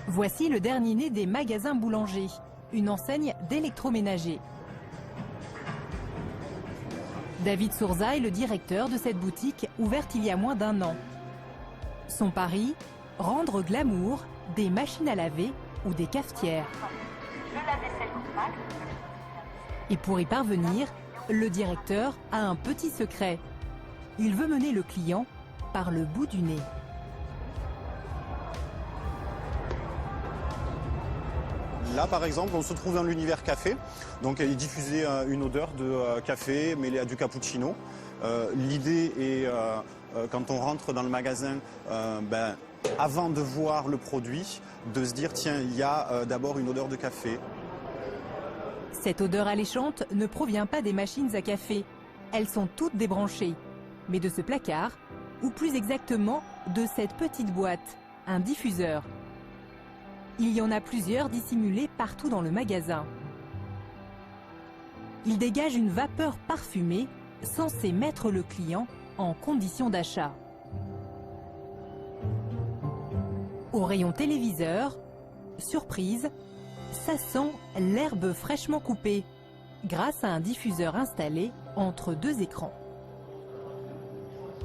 Voici le dernier né des magasins boulangers, une enseigne d'électroménager. David Sourza est le directeur de cette boutique ouverte il y a moins d'1 an. Son pari, rendre glamour des machines à laver ou des cafetières. Et pour y parvenir, le directeur a un petit secret. Il veut mener le client par le bout du nez. Là, par exemple, on se trouve dans l'univers café. Donc, il est diffusé une odeur de café mêlée à du cappuccino. L'idée est, quand on rentre dans le magasin, avant de voir le produit, de se dire, tiens, il y a d'abord une odeur de café. Cette odeur alléchante ne provient pas des machines à café. Elles sont toutes débranchées. Mais de ce placard, ou plus exactement de cette petite boîte, un diffuseur. Il y en a plusieurs dissimulés partout dans le magasin. Il dégage une vapeur parfumée censée mettre le client en condition d'achat. Au rayon téléviseur, surprise, ça sent l'herbe fraîchement coupée grâce à un diffuseur installé entre 2 écrans.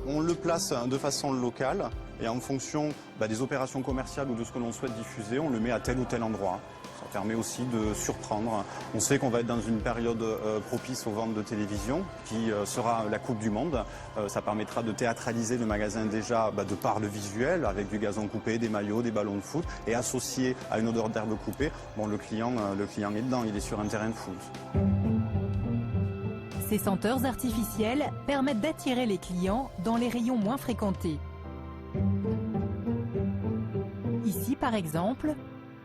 On le place de façon locale et en fonction des opérations commerciales ou de ce que l'on souhaite diffuser, on le met à tel ou tel endroit. Ça permet aussi de surprendre. On sait qu'on va être dans une période propice aux ventes de télévision qui sera la Coupe du Monde. Ça permettra de théâtraliser le magasin déjà de par le visuel avec du gazon coupé, des maillots, des ballons de foot et associé à une odeur d'herbe coupée. Bon, le client est dedans, il est sur un terrain de foot. Ces senteurs artificielles permettent d'attirer les clients dans les rayons moins fréquentés. Ici, par exemple,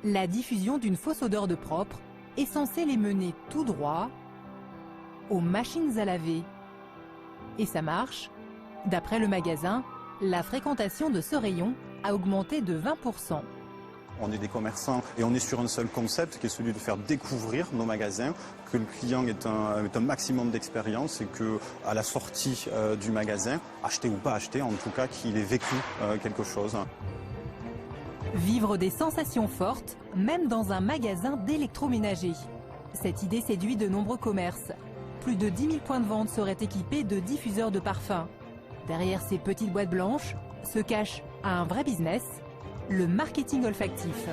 la diffusion d'une fausse odeur de propre est censée les mener tout droit aux machines à laver. Et ça marche. D'après le magasin, la fréquentation de ce rayon a augmenté de 20%. On est des commerçants et on est sur un seul concept qui est celui de faire découvrir nos magasins, que le client ait un maximum d'expérience et qu'à la sortie du magasin, acheter ou pas acheter, en tout cas qu'il ait vécu quelque chose. Vivre des sensations fortes, même dans un magasin d'électroménager. Cette idée séduit de nombreux commerces. Plus de 10 000 points de vente seraient équipés de diffuseurs de parfums. Derrière ces petites boîtes blanches se cache un vrai business, le marketing olfactif.